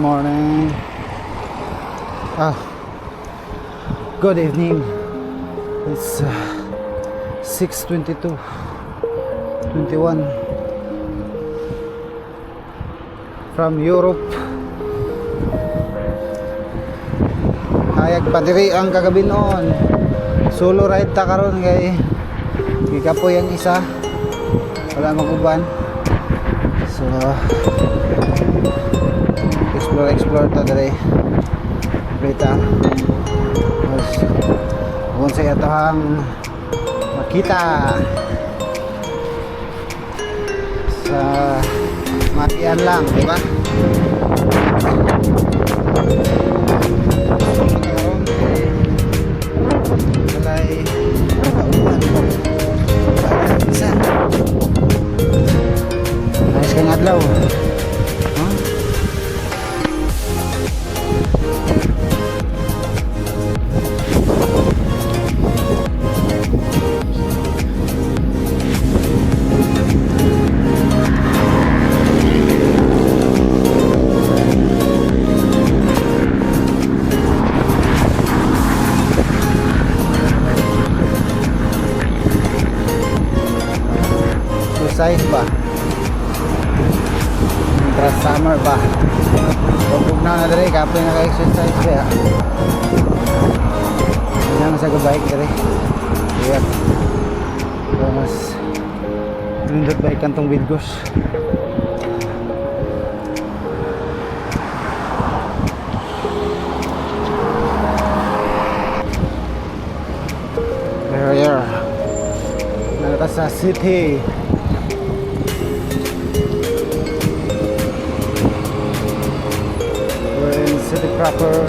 morning. Good evening. It's 6:22, 21 from Europe. Hayag pa diri ang kagabi noon. Solo ride ta karon kay gikapoy ang isa. Wala maguban. So explore ta diri. Kita kung sa ito ang makita sa matian lang, di ba? Walay kauban isa ayos kang adlaw. Exercise ba? Intra summer ba? Pagpug na dali, kapoy naka-exercise kaya hindi na masagabike dali. Kaya mas lindot ba ikantong Wilgos. Here nalata sa city. City proper.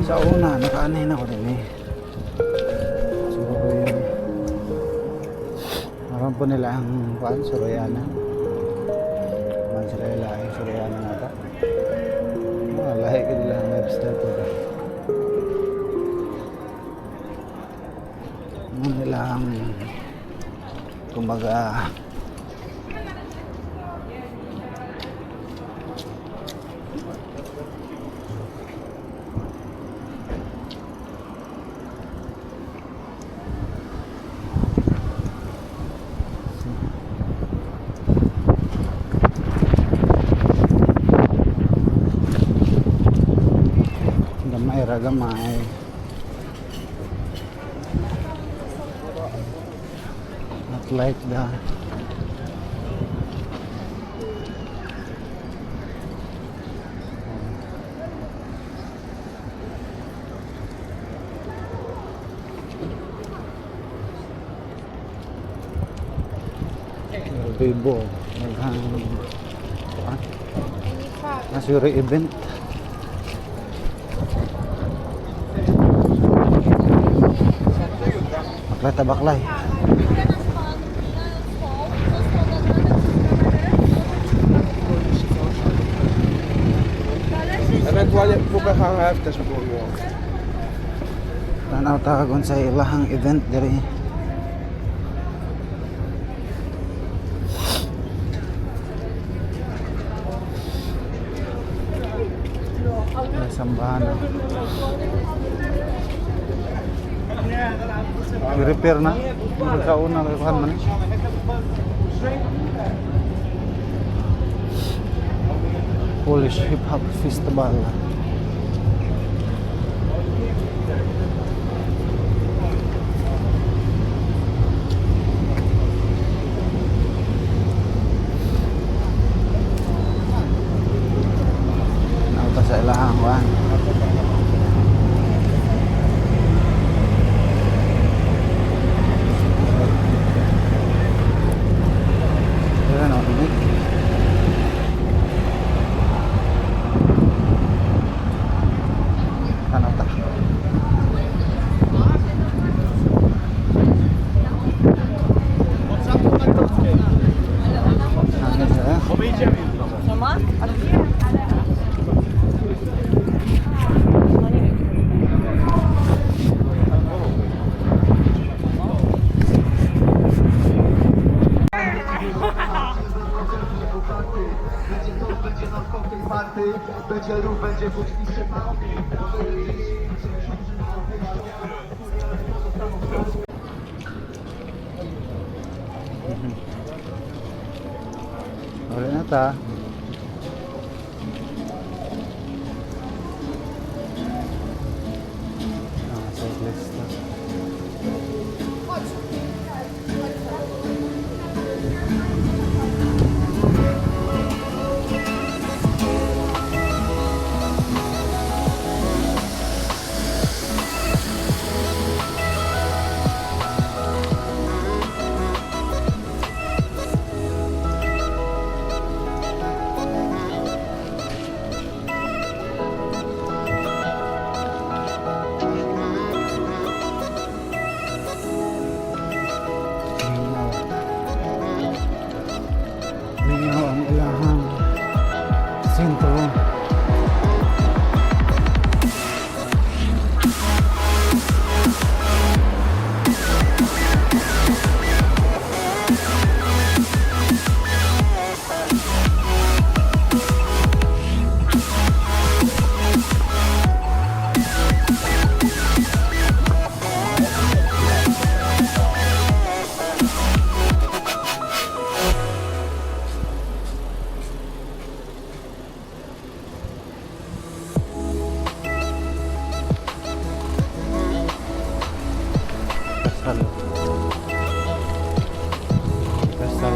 Sa una, nakaanahin ako din eh. Siguro yun. Maroon po nila ang paan, Soroyana. Man sila yung lahi, Soroyana nata. Lahi ka nila ang lifestyle po ba. Maroon nila ang kumbaga gamay. Not like that. Bibo. Nasuri event. Baklay. Eventualnie próbę HF też było. Tanaw tagon sa ilahang event diri. Sambahan. I-repair na. Magkauna kakuhan man. Polish Hip Hop Festival. Wala na ta. Cyclist na. Lingaw ang ilahang sentro. Kasal. Kasal.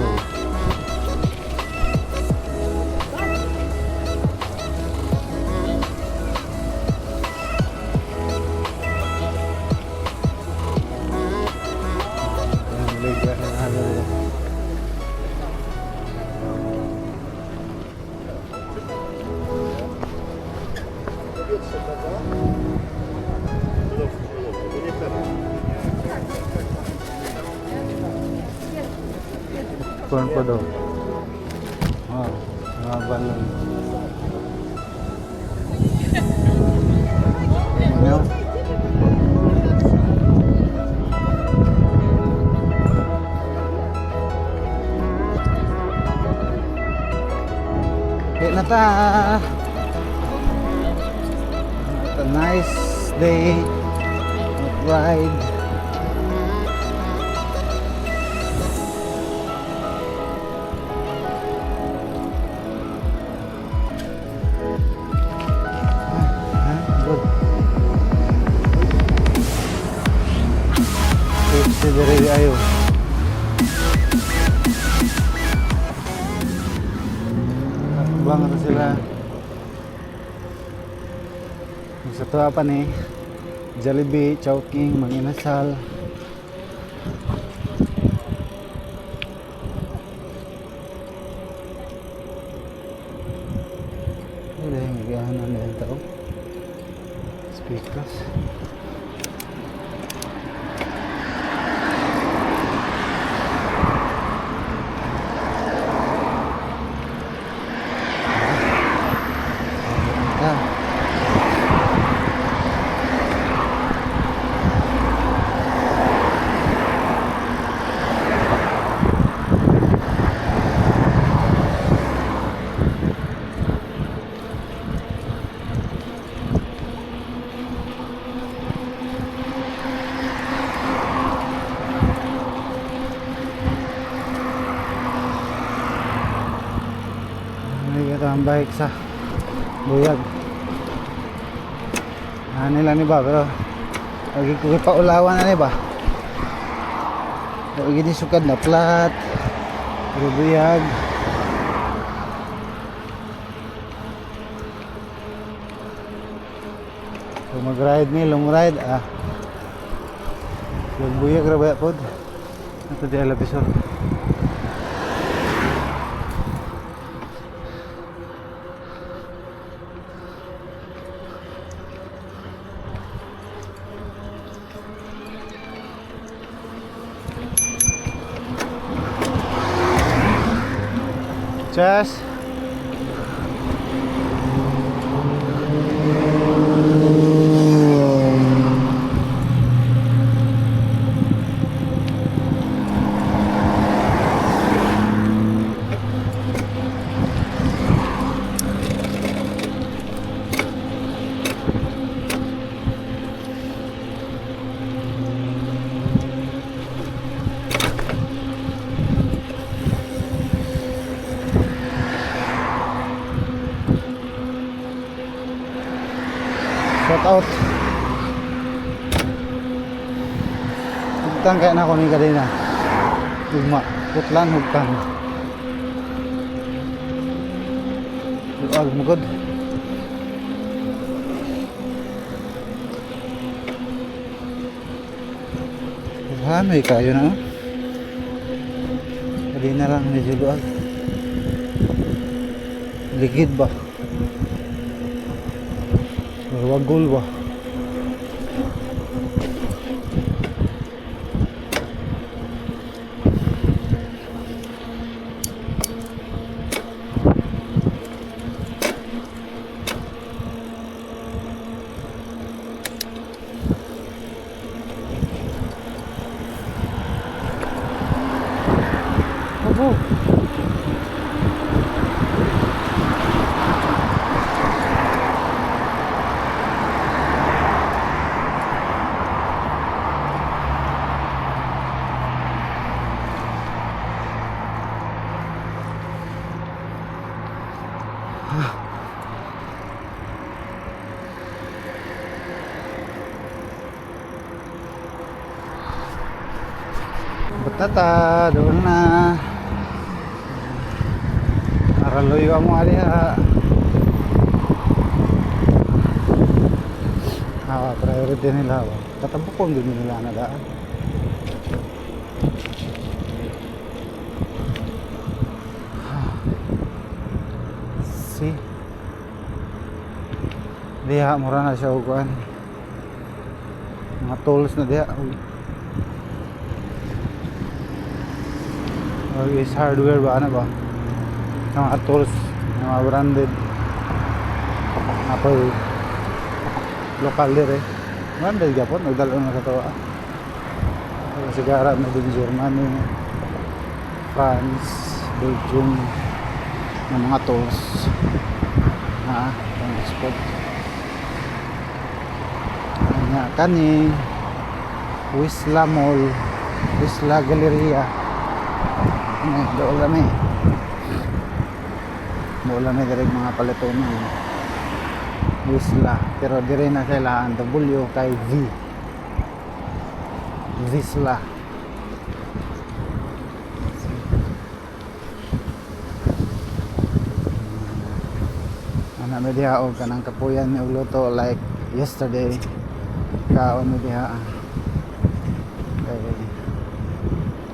Ang liga ng halo. Corn po daw. Oh, mga balon. Ano? Hit na ta. A nice day of ride. Good. Safety dire ayo. Bang na sila. Sa tuwa pa ni Jollibee, Chowking, Manginasal. Ano yung igahanan na yung tao? Speakers. Ang bike sa buyag nila ni ba pero lagi ko paulawan na ni ba lagi ni sukad na flat pero buyag so mag ride ni long ride buyag rabaya pod ito di alapisor. Chas. shout out. Hugtang kaya na ako ni kadina. Tugma, putlan hugtang. Luag mo god. May kayo na. Kadina lang medyo luag. Ligid ba? Wagol ba? Opo. Batata, doon na. Naraloy mo ali ha. Priority nila. Tatabukon din nila na daan. See? Diha, mura na siya uguan. Mga tools na diha. Always hardware ba? Ano ba? Mga tools, mga branded. Apoy lokal dire. Branded gapon, nagdalo na sa tawa. Sigara na din Germany, France, Belgium ng mga tools. Pang export. Nga kani Wisla Mall, Wisla Galleria. Doon lami direct mga paliton ng Wisla, pero dire na kailangan W kay V Wisla. Ana may diha og kanang kapuyan ni luto like yesterday kaon mi diha kay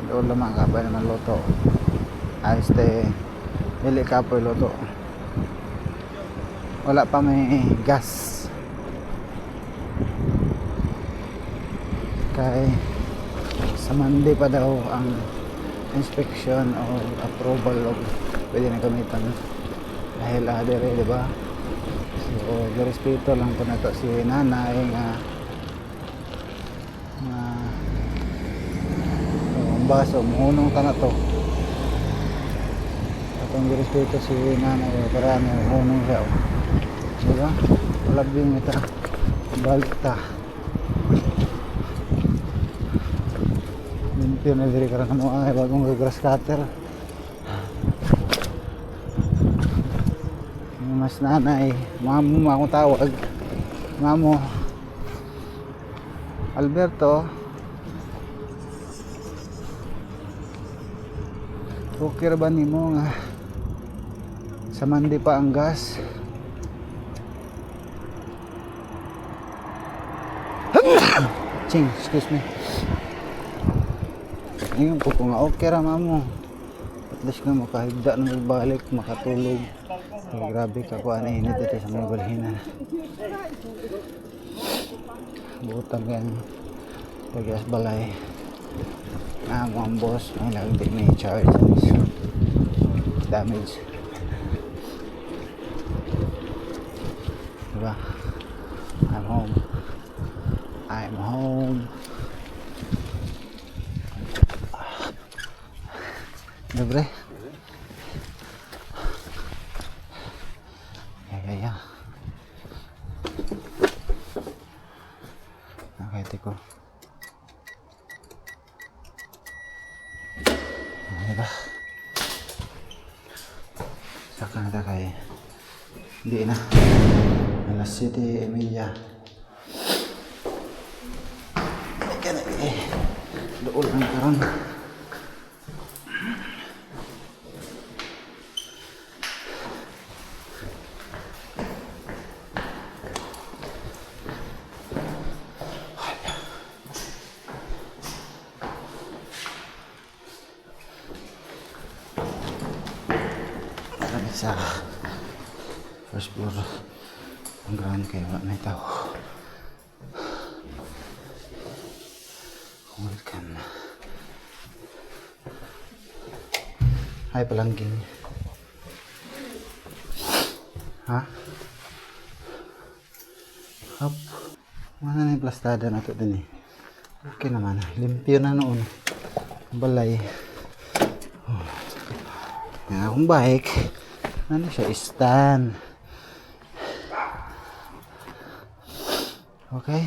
doon lamang ka pa naman luto. Ayos te dili ka po luto. Wala pa may gas kay sa Monday pa daw ang inspection o approval of pwede na gamitan dahil adere, diba? So respeto lang po na to si nanay nga ang baso muhunong ka na to atong respeto si nanay para muhunong siya, diba? Labing ita balik ta limpyo na diri karang ano ay bagong grass cutter. Mas nanay mamo akong tawag mamo Alberto, okay ra ba nimo nga sa Monday pa ang gas? Ching, excuse me. Ngayon po nga okay ra mamo, at least nga makahigda na magbalik makatulog. Ay, grabe ka po ang init ito sa mga balhinan. Butang yan pag-as balay ang boss may lagdig na i-charge damage, diba? I'm home. Dobre ya nakita ko diba saka na kay hindi na alas 7:30 Doon lang karon. Sa first floor ang ground kayo may tao. Welcome. Hi palangking. Ha? Hop. Mana na yung plastada na ito din eh. Okay naman. Limpyo na noon. Balay. Oh. Yan akong bike. Ano siya? Stand. Okay.